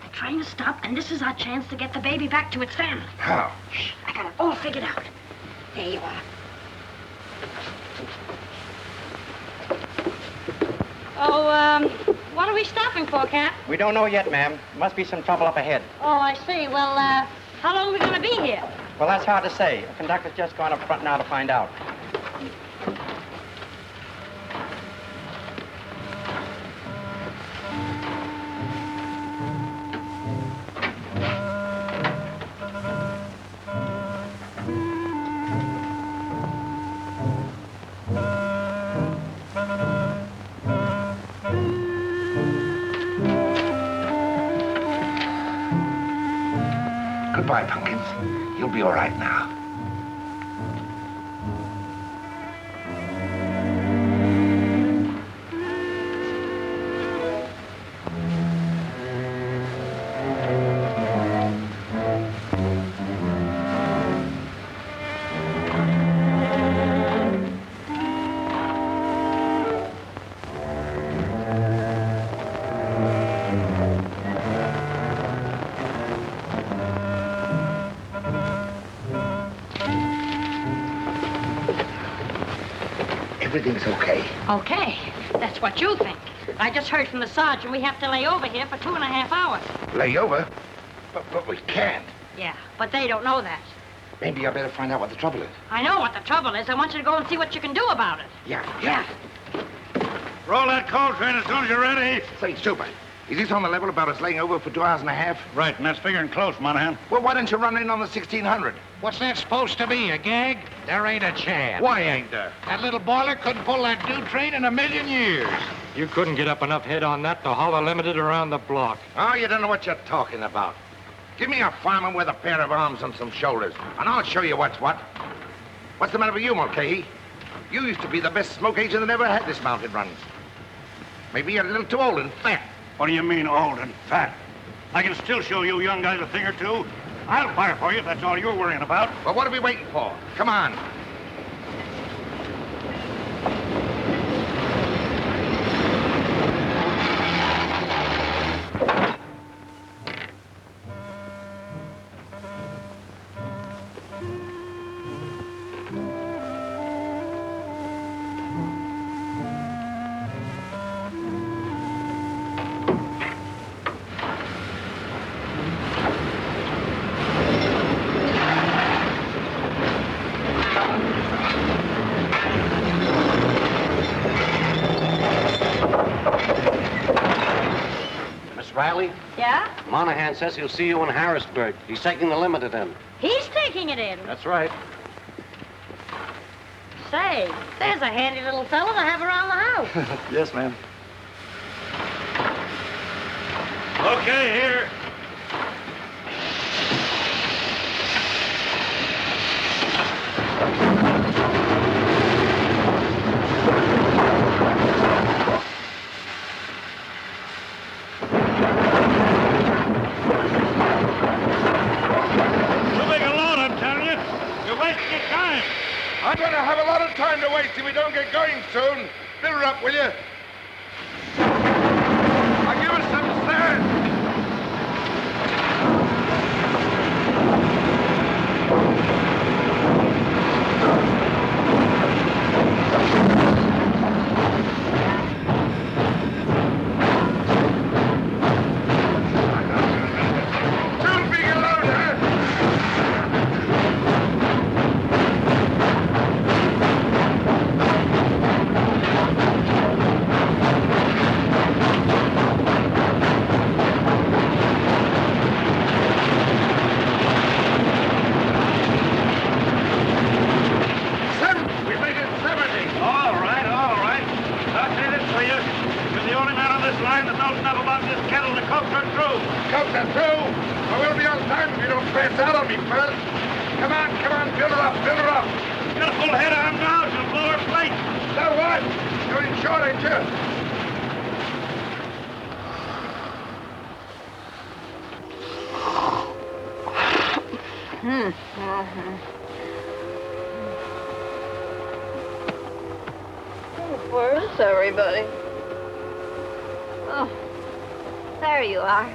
the train has stopped, and this is our chance to get the baby back to its family. How? Shh, I got it all figured out. There you are. Oh, what are we stopping for, Cap? We don't know yet, ma'am. Must be some trouble up ahead. Oh, I see. Well, how long are we going to be here? Well, that's hard to say. The conductor's just gone up front now to find out. Goodbye, Pumpkins. You'll be all right now. Everything's okay. Okay, that's what you think. I just heard from the sergeant we have to lay over here for 2.5 hours. Lay over? But we can't. Yeah, but they don't know that. Maybe I better find out what the trouble is. I know what the trouble is. I want you to go and see what you can do about it. Yeah. Roll that coal train as soon as you're ready. Say, Super, is this on the level about us laying over for 2.5 hours? Right, and that's figuring close, Monahan. Well, why don't you run in on the 1600? What's that supposed to be, a gag? There ain't a chance. Why ain't there? That little boiler couldn't pull that new train in 1,000,000 years. You couldn't get up enough head on that to haul a limited around the block. Oh, you don't know what you're talking about. Give me a fireman with a pair of arms and some shoulders, and I'll show you what's what. What's the matter with you, Mulcahy? You used to be the best smoke agent that ever had this mounted runs. Maybe you're a little too old and fat. What do you mean, old and fat? I can still show you young guys a thing or two. I'll fire for you if that's all you're worrying about. Well, what are we waiting for? Come on. Riley? Yeah? Monahan says he'll see you in Harrisburg. He's taking the limited in. He's taking it in. That's right. Say, there's a handy little fella to have around the house. Yes, ma'am. Okay, here. I'm going to have a lot of time to waste if we don't get going soon. Fill her up, will you? I'll give her some sand. Where's everybody? Oh, there you are.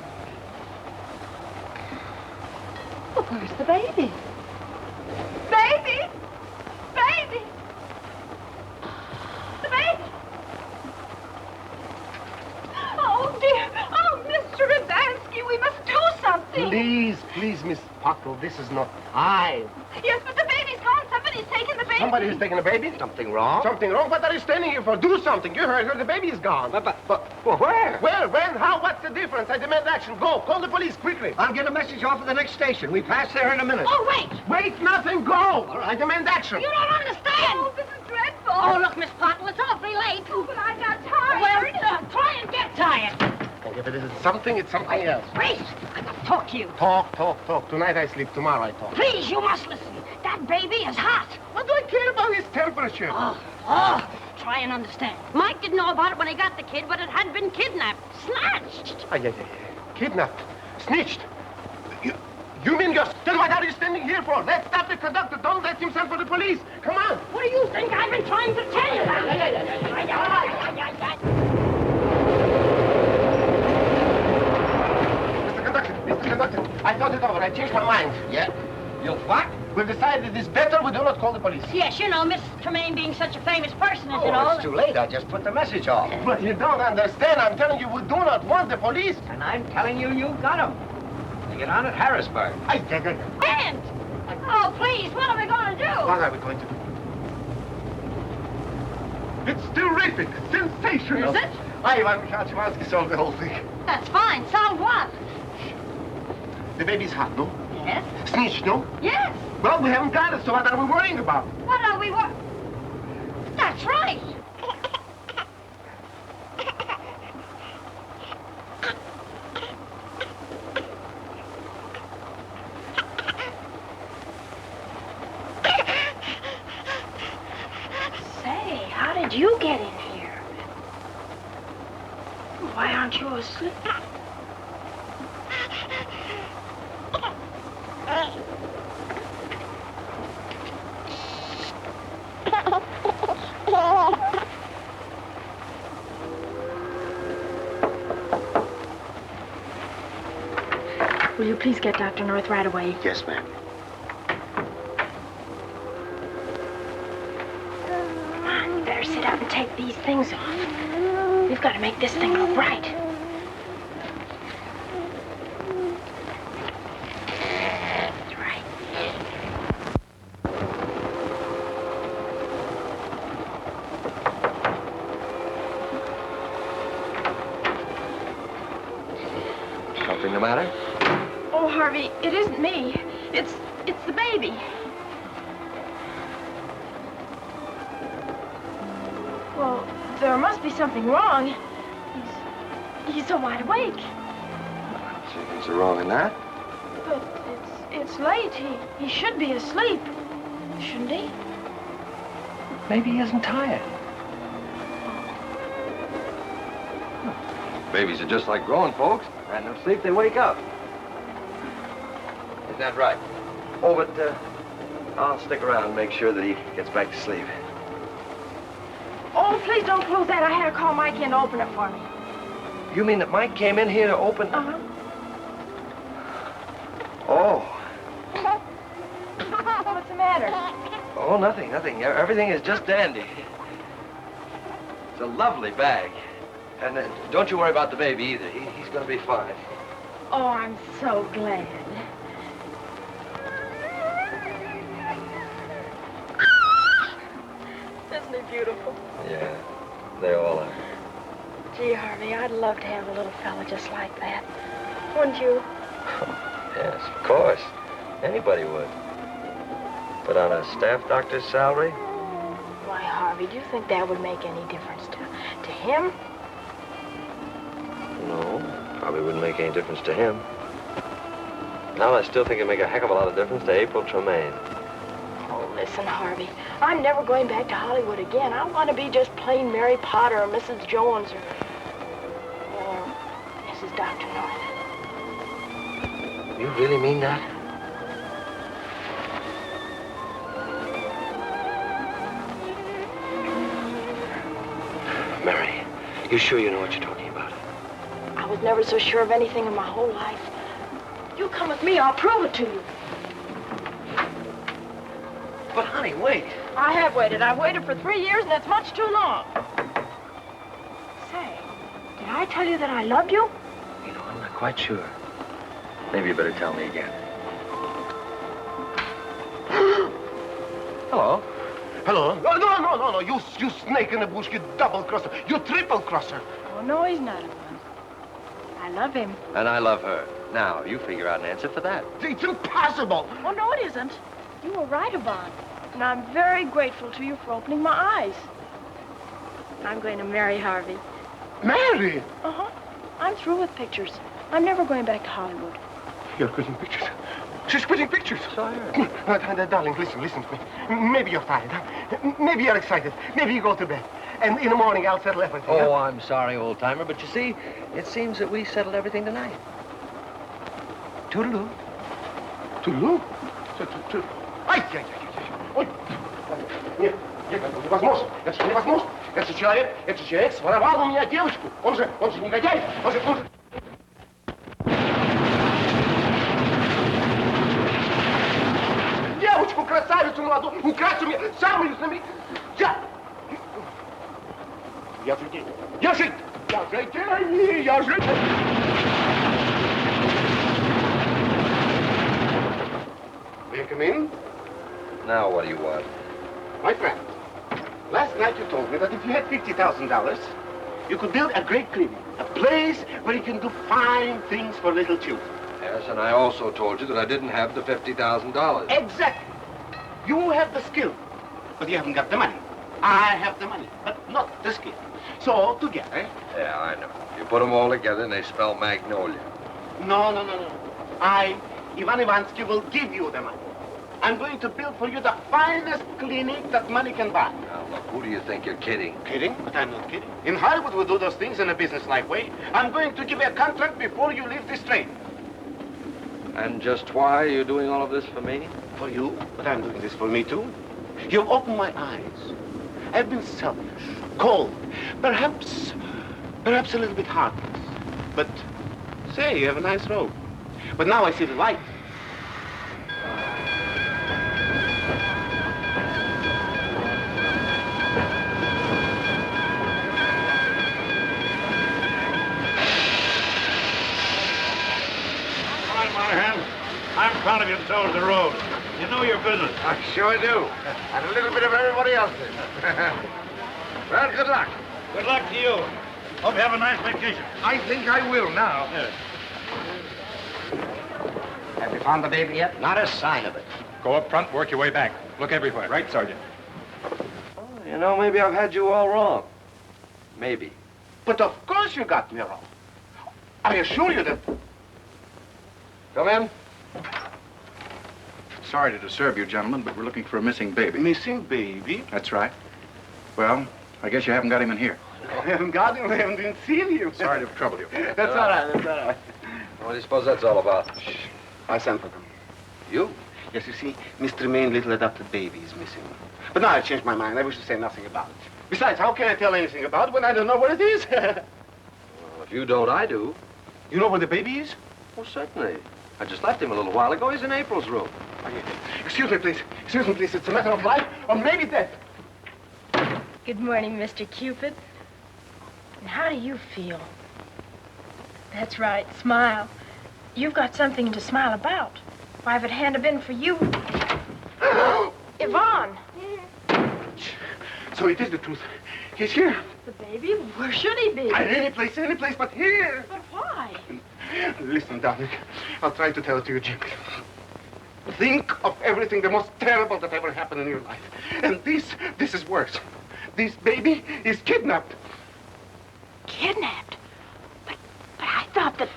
Well, where's the baby? Baby! Baby! The baby! Oh, dear. Oh, Mr. Adamski, we must do something. Please, Miss Pottle, this is not time. Yes, but the baby's gone. Somebody's taken the baby. Somebody has taken a baby? Something wrong? Something wrong? What are you standing here for? Do something. You heard her. The baby is gone. But where? Where? When? How? What's the difference? I demand action. Go. Call the police quickly. I'll get a message off at the next station. We pass there in a minute. Oh, wait! Wait, nothing. Go. All right, I demand action. You don't understand! Oh, this is dreadful. Oh, look, Miss Pottle, it's awfully late. Oh, but I got tired. Well, try and get tired. And if it isn't something, it's something else. Wait! I got to talk to you. Talk. Tonight I sleep. Tomorrow I talk. Please, you must listen. That baby is hot. What do I care about his temperature? Try and understand. Mike didn't know about it when he got the kid, but it had been kidnapped, snatched. Kidnapped. Snitched. You mean you're still? What are you standing here for? Let's stop the conductor. Don't let him send for the police. Come on. What do you think I've been trying to tell you? Mr. Conductor, I thought it over. I changed my mind. Yeah? You what? We've decided it's better we do not call the police. Yes, you know, Miss Tremaine being such a famous person, as you know. It's too late. I just put the message off. But you don't understand. I'm telling you, we do not want the police. And I'm telling you, you got them. They get on at Harrisburg. And! Oh, please, what are we going to do? What are we going to do? It's terrific. Sensational. Is it? Ivan Kaczmarski solved the whole thing. That's fine. Solved what? The baby's hot, no? Yes. Snitched, no? Yes. Well, we haven't got it, so what are we worrying about? What are we That's right. Say, how did you get in here? Why aren't you asleep? Will you please get Dr. North right away? Yes, ma'am. Come on, you better sit up and take these things off. We've got to make this thing look right. That's right. Something the matter? Oh, Harvey, it isn't me. It's the baby. Well, there must be something wrong. He's so wide awake. See, things are wrong in that. But it's late. He should be asleep. Shouldn't he? Maybe he isn't tired. Babies are just like grown folks. Had no sleep, they wake up. Isn't that right? Oh, but I'll stick around and make sure that he gets back to sleep. Oh, please don't close that. I had to call Mike in to open it for me. You mean that Mike came in here to open... Uh-huh. Oh. What's the matter? Oh, nothing. Everything is just dandy. It's a lovely bag. And don't you worry about the baby either. He's going to be fine. Oh, I'm so glad. Isn't he beautiful? Yeah, they all are. Gee, Harvey, I'd love to have a little fella just like that. Wouldn't you? Yes, of course. Anybody would. But on a staff doctor's salary? Why, Harvey, do you think that would make any difference to him? No, probably wouldn't make any difference to him. Now, I still think it'd make a heck of a lot of difference to April Tremaine. Oh, listen, Harvey, I'm never going back to Hollywood again. I want to be just plain Mary Potter or Mrs. Jones or Mrs. Dr. North. You really mean that? Mary, you sure you know what you're talking about? I was never so sure of anything in my whole life. You come with me, I'll prove it to you. But, honey, wait. I have waited. I've waited for 3 years, and that's much too long. Say, did I tell you that I loved you? You know, I'm not quite sure. Maybe you better tell me again. Hello. Hello? No, you snake in the bush, you double-crosser, you triple-crosser. Oh, no, he's not. I love him. And I love her. Now, you figure out an answer for that. It's impossible. Oh, no, it isn't. You were right, Yvonne. And I'm very grateful to you for opening my eyes. I'm going to marry Harvey. Marry? Uh-huh. I'm through with pictures. I'm never going back to Hollywood. You're quitting pictures? She's quitting pictures. So I heard. Darling, listen to me. Maybe you're tired. Maybe you're excited. Maybe you go to bed. And in the morning, I'll settle everything. Oh, I'm sorry, old-timer, but you see, it seems that we settled everything tonight. Toodaloo. Toodaloo? Ай! Ой! Нет, невозможно. Это невозможно. Этот человек своровал у меня девочку. Он же негодяй. Он же... Девочку, красавицу молодую, украсть у меня самую знаменитую... Я же гений. Will you come in? Now, what do you want? My friend, last night you told me that if you had $50,000, you could build a great clinic, a place where you can do fine things for little children. Yes, and I also told you that I didn't have the $50,000. Exactly. You have the skill, but you haven't got the money. I have the money, but not the skill. So, together... Yeah, I know. You put them all together and they spell Magnolia. No. I, Ivan Ivansky, will give you the money. I'm going to build for you the finest clinic that money can buy. Now, look, who do you think you're kidding? Kidding? But I'm not kidding. In Hollywood, we do those things in a business-like way. I'm going to give you a contract before you leave this train. And just why are you doing all of this for me? For you, but I'm doing this for me, too. You've opened my eyes. I've been selfish, cold, perhaps a little bit heartless. But, say, you have a nice robe. But now I see the light. All right, Monahan. I'm proud of you, and so is the road. You know your business. I sure do. And a little bit of everybody else's. Well, good luck. Good luck to you. Hope you have a nice vacation. I think I will now. Yes. Have you found the baby yet? Not a sign of it. Go up front, work your way back. Look everywhere. Right, Sergeant? Oh, you know, maybe I've had you all wrong. Maybe. But of course you got me wrong. I assure you that... Come in. Sorry to disturb you, gentlemen, but we're looking for a missing baby. Missing baby? That's right. Well, I guess you haven't got him in here. I haven't got him. I haven't even seen him. Sorry to trouble you. That's all right. What do you suppose that's all about? Shh. I sent for them. You? Yes, you see, Mr. Maine, little adopted baby is missing. But now I've changed my mind. I wish to say nothing about it. Besides, how can I tell anything about it when I don't know what it is? Well, if you don't, I do. You know where the baby is? Well, certainly. I just left him a little while ago. He's in April's room. Excuse me, please. Excuse me, please. It's a matter of life or maybe death. Good morning, Mr. Cupid. And how do you feel? That's right, smile. You've got something to smile about. Why, if it hadn't been for you... Yvonne! So it is the truth. He's here. The baby? Where should he be? Any place but here. But why? Listen, darling. I'll try to tell it to you gently. Think of everything the most terrible that ever happened in your life. And this is worse. This baby is kidnapped. Kidnapped? But I thought that...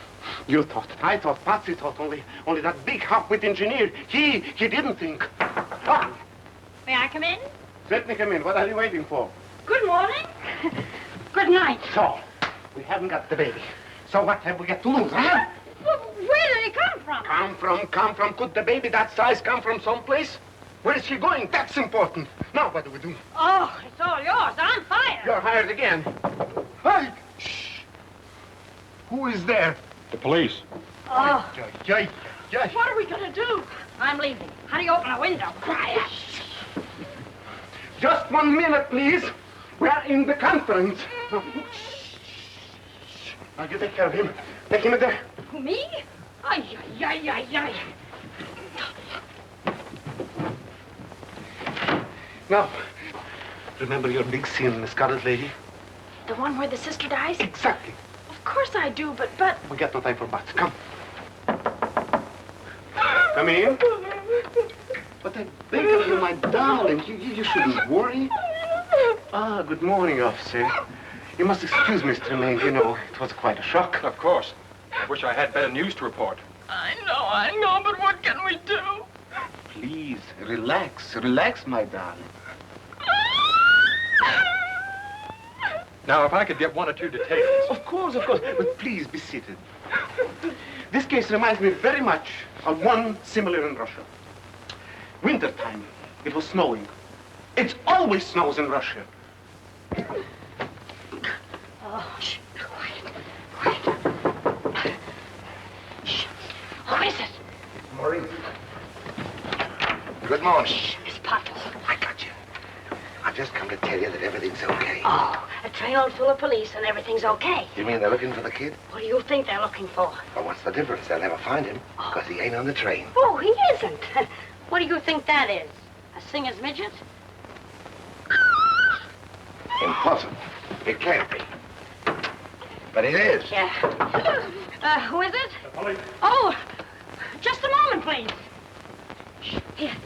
You thought, I thought, Patsy thought, only that big half-wit engineer, he didn't think. Ah, May I come in? let me come in. What are you waiting for? Good morning. Good night. So, we haven't got the baby. So what have we got to lose, huh? Well, where did he come from? Come from. Could the baby that size come from someplace? Where is she going? That's important. Now, what do we do? Oh, it's all yours. I'm fired. You're hired again. Hey! Shh. Who is there? The police. Oh. Yay. What are we going to do? I'm leaving. How do you open a window? Quiet. Just 1 minute, please. We are in the conference. Now, you take care of him. Take him in there. Me? Ay. Now, remember your big scene, the Scarlet Lady? The one where the sister dies? Exactly. Of course I do, but... We got no time for buts. Come. Come in. But I beg of you, my darling, you shouldn't worry. Ah, good morning, officer. You must excuse Mr. Tremaine. You know, it was quite a shock. Of course. I wish I had better news to report. I know, but what can we do? Please, relax, my darling. Now, if I could get one or two details. Of course. But please be seated. This case reminds me very much of one similar in Russia. Wintertime. It was snowing. It always snows in Russia. Oh, shh. Quiet. Shh. Who is it? Maurice. Good morning. Shh, Miss Potter. I got you. I've just come to tell you that everything's okay. Oh, a trainload full of police and everything's okay. You mean they're looking for the kid? What do you think they're looking for? Well, what's the difference? They'll never find him, because he ain't on the train. Oh, he isn't. What do you think that is? A singer's midget? Impossible. It can't be. But it is. Yeah. Who is it? The police. Oh, just a moment, please. Shh, here.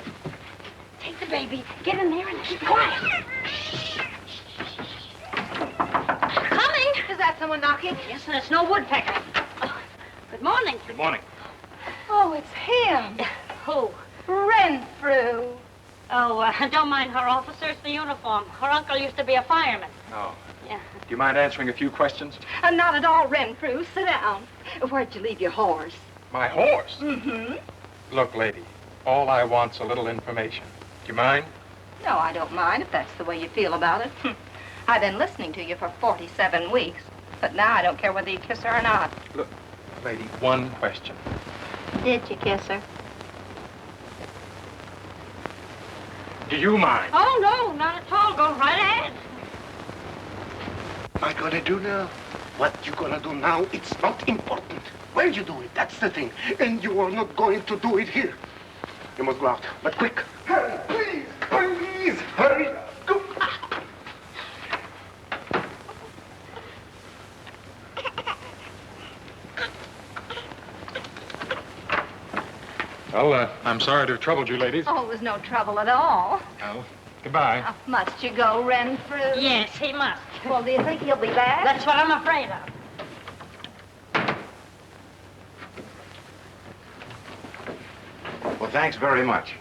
Take the baby. Get in there and keep quiet. Coming. Is that someone knocking? Yes, and it's no woodpecker. Oh, good morning. Good morning. Oh, it's him. Who? Renfrew. Oh, don't mind her, officer. It's the uniform. Her uncle used to be a fireman. Oh. Yeah. Do you mind answering a few questions? Not at all, Renfrew. Sit down. Where'd you leave your horse? My horse? Mm-hmm. Look, lady, all I want's a little information. Do you mind? No, I don't mind if that's the way you feel about it. I've been listening to you for 47 weeks, but now I don't care whether you kiss her or not. Look, lady, one question. Did you kiss her? Do you mind? Oh, no, not at all. Go right ahead. What am I gonna do now? What you gonna do now? It's not important. Where you do it, that's the thing. And you are not going to do it here. You must go out, but quick. Hurry, please, hurry. Go. Well, I'm sorry to have troubled you, ladies. Oh, it was no trouble at all. Oh, goodbye. Must you go, Renfrew? Yes, he must. Well, do you think he'll be back? That's what I'm afraid of. Well, thanks very much.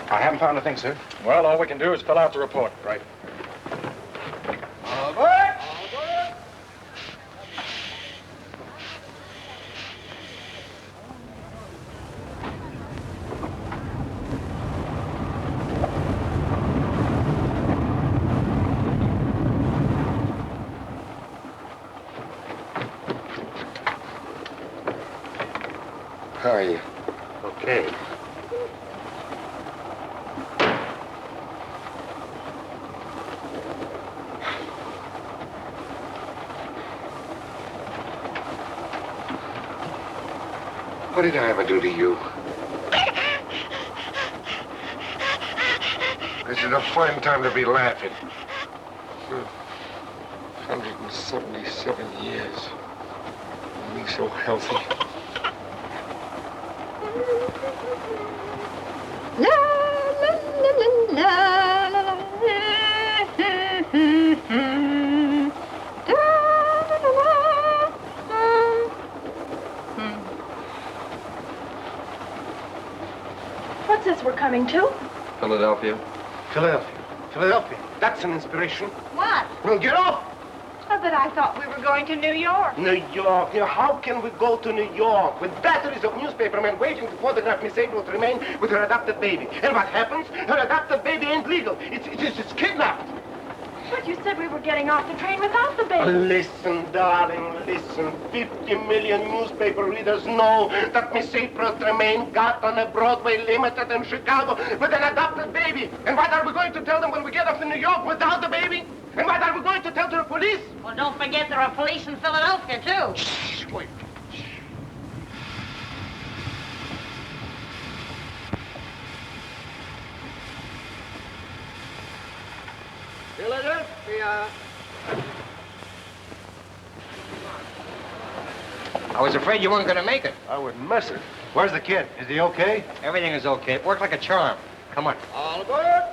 I haven't found a thing, sir. Well, all we can do is fill out the report. Right. How are you? Okay. What did I ever do to you? This is a fine time to be laughing. 177 years. Me so healthy. La la la la la What's this we're coming to? Philadelphia. Philadelphia. Philadelphia. That's an inspiration. What? Well, get off! Oh, but I thought we were going to New York. New York. How can we go to New York with batteries of newspapermen waiting to photograph Miss April Tremaine with her adopted baby? And what happens? Her adopted baby ain't legal. It's kidnapped. But you said we were getting off the train without the baby. Listen, darling, listen. 50 million newspaper readers know that Miss April Tremaine got on a Broadway Limited in Chicago with an adopted baby. And what are we going to tell them when we get off to New York without the baby? And what are we going to tell to the police? Well, don't forget there are police in Philadelphia, too. Shh, wait. Philadelphia. I was afraid you weren't going to make it. I wouldn't miss it. Where's the kid? Is he okay? Everything is okay. It worked like a charm. Come on. All aboard.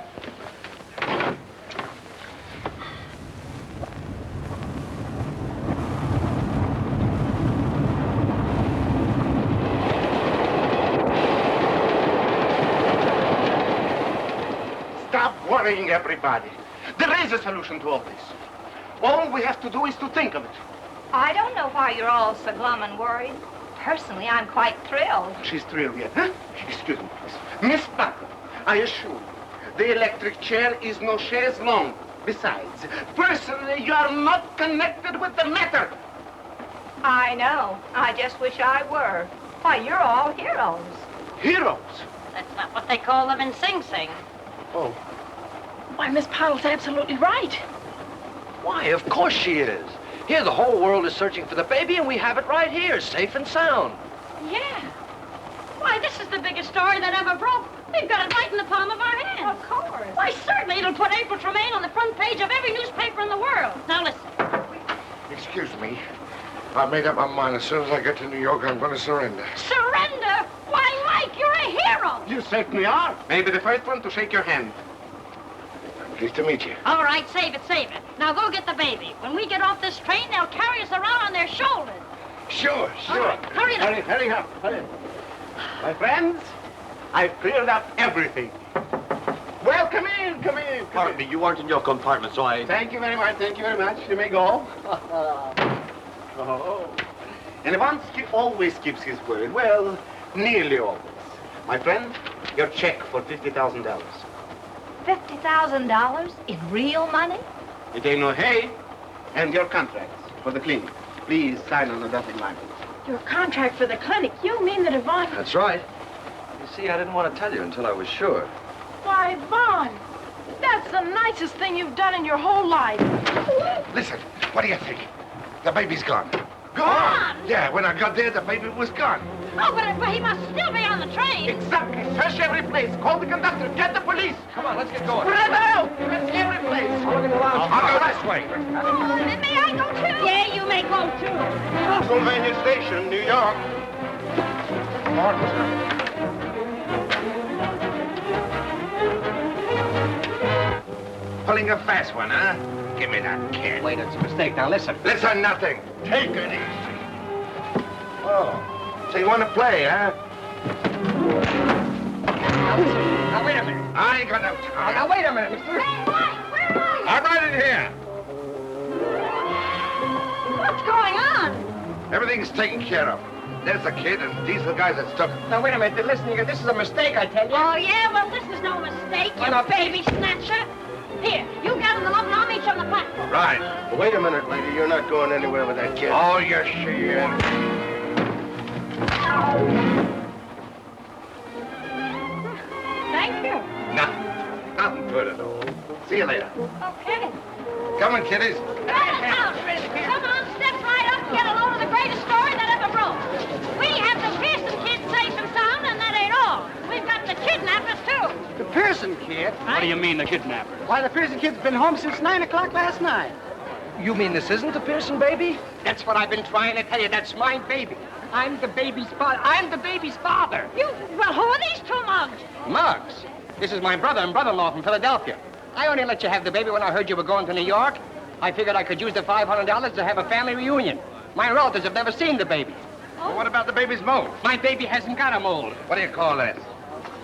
Stop worrying everybody. There is a solution to all this. All we have to do is to think of it. I don't know why you're all so glum and worried. Personally, I'm quite thrilled. She's thrilled yet, huh? Excuse me, please. Miss Butler, I assure you, the electric chair is no chaise longue. Besides, personally, you are not connected with the matter. I know. I just wish I were. Why, you're all heroes. Heroes? That's not what they call them in Sing Sing. Oh. Why, Miss Pottle's absolutely right. Why, of course she is. Here, the whole world is searching for the baby, and we have it right here, safe and sound. Yeah. Why, this is the biggest story that ever broke. We've got it right in the palm of our hand. Of course. Why, certainly it'll put April Tremaine on the front page of every newspaper in the world. Now, listen. Excuse me. I've made up my mind. As soon as I get to New York, I'm going to surrender. Surrender? Why, Mike, you're a hero. You certainly are. Maybe the first one to shake your hand. Pleased to meet you. All right, save it, save it. Now go get the baby. When we get off this train, they'll carry us around on their shoulders. Sure, All right, hurry up. Hurry up, hurry up. My friends, I've cleared up everything. Well, come in, come in. Pardon me, you weren't in your compartment, so I... Thank you very much, thank you very much. You may go. Oh. And Ivansky always keeps his word. Well, nearly always. My friend, your check for $50,000. $50,000 in real money? It ain't no hay. And your contracts for the clinic. Please sign on the dotted line. Your contract for the clinic? You mean that Yvonne... That's right. You see, I didn't want to tell you until I was sure. Why, Yvonne, that's the nicest thing you've done in your whole life. Listen, what do you think? The baby's gone. Gone? Yeah, when I got there, the baby was gone. Oh, but he must still be on the train. Exactly. Search every place. Call the conductor. Get the police. Come on, let's get going. Spread out. Search every place. I'll go this way. May I go too? Yeah, you may go too. Pennsylvania Station, New York. Pulling a fast one, huh? Give me that kid. Wait, it's a mistake. Now listen. Listen, nothing. Take it easy. Oh, so you want to play, huh? Now, wait a minute. I ain't got no Oh, time. now, wait a minute, mister. Hey, Mike, where are you? I'm right in here. What's going on? Everything's taken care of. There's the kid and these are the guys that took him. Now, wait a minute. Listen, this is a mistake, I tell you. Oh, yeah? Well, this is no mistake, Why you not? baby snatcher. Here, you get on the lump and I'll meet you on the platform. Right. Wait a minute, lady. You're not going anywhere with that kid. Oh, yes, she is. you later. Okay. Come on, kiddies. Come on, step right up and get a load of the greatest story that ever broke. We have the Pearson kids safe and sound, and that ain't all. We've got the kidnappers, too. The Pearson kid? What do you mean, the kidnapper? Why, the Pearson kid's been home since 9 o'clock last night. You mean this isn't the Pearson baby? That's what I've been trying to tell you. That's my baby. I'm the baby's father. I'm the baby's father. Well, who are these two mugs? Mugs? This is my brother and brother-in-law from Philadelphia. I only let you have the baby when I heard you were going to New York. I figured I could use the $500 to have a family reunion. My relatives have never seen the baby. Well, what about the baby's mold? My baby hasn't got a mold. What do you call that?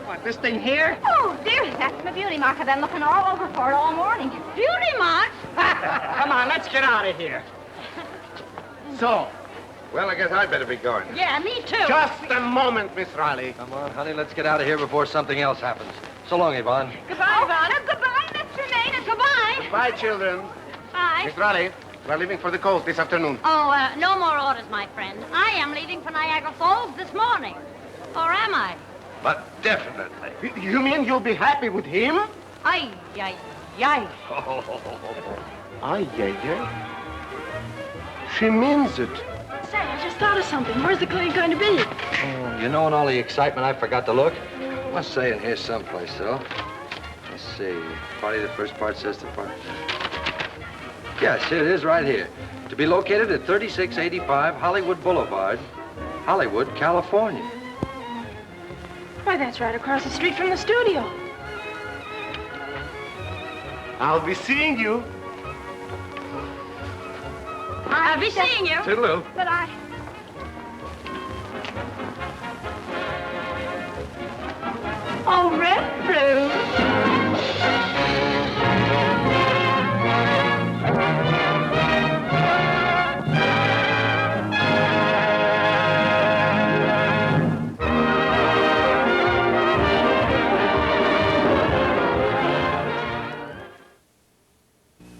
What, this thing here? Oh, dear, that's my beauty mark. I've been looking all over for it all morning. Beauty mark? Come on, let's get out of here. So? Well, I guess I'd better be going. Yeah, me too. Just a moment, Miss Riley. Come on, honey, let's get out of here before something else happens. So long, Yvonne. Goodbye, Yvonne. Goodbye, Mr. Maine, and goodbye. Bye, children. Bye. Miss Riley, we're leaving for the coast this afternoon. Oh, no more orders, my friend. I am leaving for Niagara Falls this morning. Or am I? But definitely. You mean you'll be happy with him? Ay, ay, ay. Ay, ay, ay. She means it. Say, I just thought of something. Where's the clinic going to be? Oh, you know, in all the excitement, I forgot to look. Must say in here someplace, though. Let's see. Party, the first part says the part. Yes, here it is right here. To be located at 3685 Hollywood Boulevard, Hollywood, California. Why, that's right across the street from the studio. I'll be seeing you. I'll be seeing you. Toodaloo. But I... Oh, Reverend.